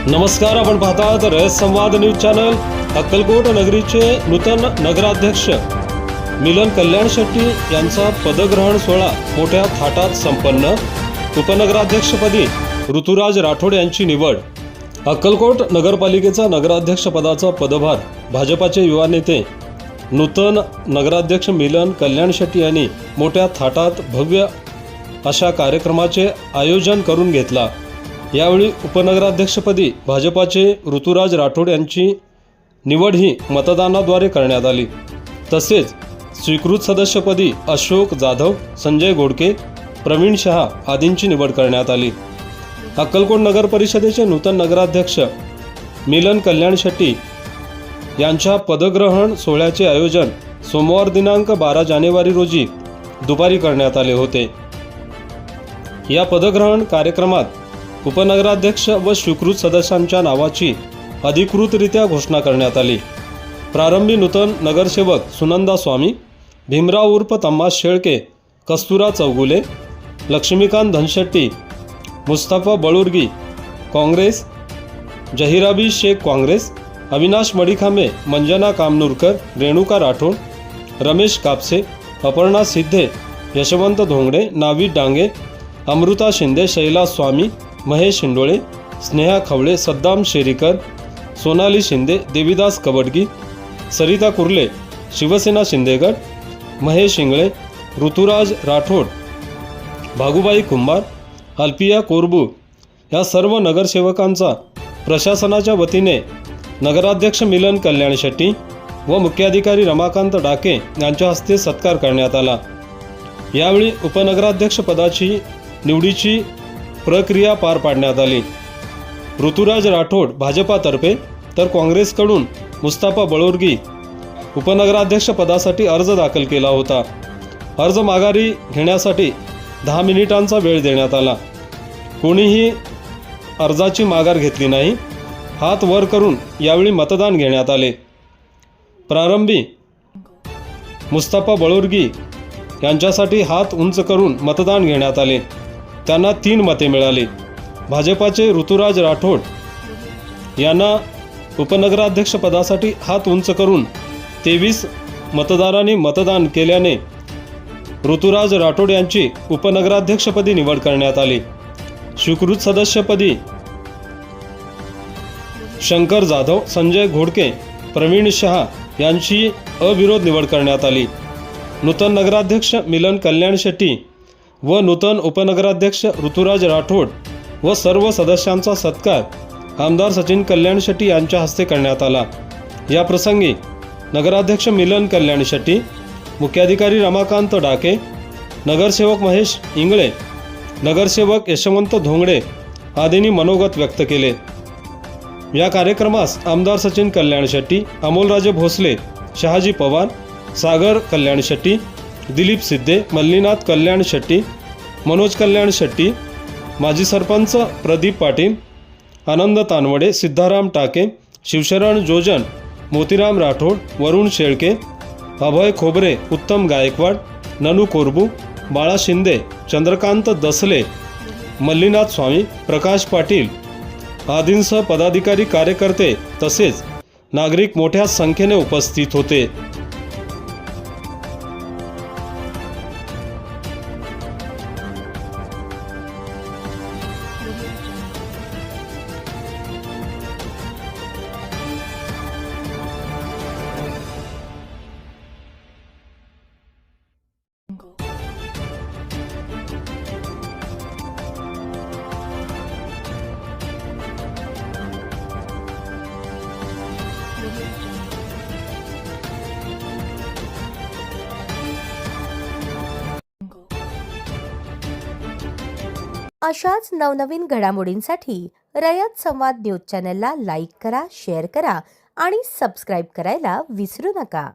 नमस्कार, आपण पाहतात रयत संवाद न्यूज चॅनल। अक्कलकोट नगरीचे नूतन नगराध्यक्ष मिलन कल्याण शेट्टी यांचा पदग्रहण सोहळा मोठ्या थाटात संपन्न। उपनगराध्यक्षपदी ऋतुराज राठोड यांची निवड। अक्कलकोट नगरपालिकेचा नगराध्यक्ष पदाचा पदभार भाजपाचे युवा नेते नूतन नगराध्यक्ष मिलन कल्याण शेट्टी यांनी मोठ्या थाटात भव्य अशा कार्यक्रमाचे आयोजन करून घेतला। यावेळी उपनगराध्यक्षपदी भाजपाचे ऋतुराज राठोड यांची निवड ही मतदानाद्वारे करण्यात आली। तसेच स्वीकृत सदस्यपदी अशोक जाधव, संजय घोडके, प्रवीण शहा आदींची निवड करण्यात आली। अक्कलकोट नगर परिषदेचे नूतन नगराध्यक्ष मिलन कल्याण शेट्टी यांच्या पदग्रहण सोहळ्याचे आयोजन सोमवार दिनांक 12 जानेवारी रोजी दुपारी करण्यात आले होते। या पदग्रहण कार्यक्रमात उपनगराध्यक्ष व स्वीकृत सदस्यांच्या नावाची अधिकृतरित्या घोषणा करण्यात आली। प्रारंभी नूतन नगरसेवक सुनंदा स्वामी, भीमराव उर्फ तम्मास शेळके, कस्तुरा चौगुले, लक्ष्मीकांत धनशेट्टी, मुस्तफा बळुर्गी काँग्रेस, जहिराबी शेख काँग्रेस, अविनाश मडिखामे, मंजना कामनूरकर, रेणुका राठोड, रमेश कापसे, अपर्णा सिद्धे, यशवंत धोंगडे, नाविद डांगे, अमृता शिंदे, शैला स्वामी, महेश शिंडोळे, स्नेहा खवळे, सद्दाम शेरीकर, सोनाली शिंदे, देवीदास कवडगी, सरिता कुर्ले, शिवसेना शिंदेगड, महेश इंगळे, ऋतुराज राठोड, भागुबाई कुंभार, अल्पिया कोरबू या सर्व नगरसेवकांचा प्रशासनाच्या वतीने नगराध्यक्ष मिलन कल्याण शेट्टी व मुख्याधिकारी रमाकांत डाके यांच्या हस्ते सत्कार करण्यात आला। यावेळी उपनगराध्यक्ष पदाची निवडीची प्रक्रिया पार पाडण्यात आली। ऋतुराज राठोड भाजपातर्फे तर काँग्रेसकडून मुस्तफा बळुर्गी उपनगराध्यक्ष पदासाठी अर्ज दाखल केला होता। अर्ज माघारी घेण्यासाठी 10 मिनिटांचा वेळ देण्यात आला। कोणीही अर्जाची माघार घेतली नाही। हात वर करून यावेळी मतदान घेण्यात आले। प्रारंभी मुस्तफा बळुर्गी यांच्यासाठी हात उंच करून मतदान घेण्यात आले। त्यांना 3 मते मिळाली। भाजपाचे ऋतुराज राठोड यांना उपनगराध्यक्ष पदासाठी हात उंच करून 23 मतदारांनी मतदान केल्याने ऋतुराज राठोड यांची उपनगराध्यक्षपदी निवड करण्यात आली। स्वीकृत सदस्यपदी शंकर जाधव, संजय घोडके, प्रवीण शहा यांची अविरोध निवड करण्यात आली। नूतन नगराध्यक्ष मिलन कल्याण शेट्टी व नूतन उपनगराध्यक्ष ऋतुराज राठोड व सर्व सदस्यांचा सत्कार आमदार सचिन कल्याण शेट्टी यांच्या हस्ते करण्यात आला। या प्रसंगी नगराध्यक्ष मिलन कल्याण शेट्टी, मुख्याधिकारी रमाकांत डाके, नगरसेवक महेश इंगळे, नगरसेवक यशवंत धोंगडे आदींनी मनोगत व्यक्त केले। या कार्यक्रमास आमदार सचिन कल्याण शेट्टी, अमोलराजे भोसले, शहाजी पवार, सागर कल्याण शेट्टी, दिलीप सिद्धे, मल्लीनाथ कल्याण शेट्टी, मनोज कल्याण शेट्टी, माजी सरपंच प्रदीप पाटील, आनंद तानवडे, सिद्धाराम टाके, शिवशरण जोजन, मोतीराम राठोड, वरुण शेळके, अभय खोबरे, उत्तम गायकवाड, ननू कोरबू, बाळा शिंदे, चंद्रकांत दसले, मल्लीनाथ स्वामी, प्रकाश पाटील आदींसह पदाधिकारी, कार्यकर्ते तसेच नागरिक मोठ्या संख्येने उपस्थित होते। अशाच नवनवीन घडामोडींसाठी रयत संवाद न्यूज चॅनलला लाईक करा, शेअर करा आणि सबस्क्राईब करायला विसरू नका।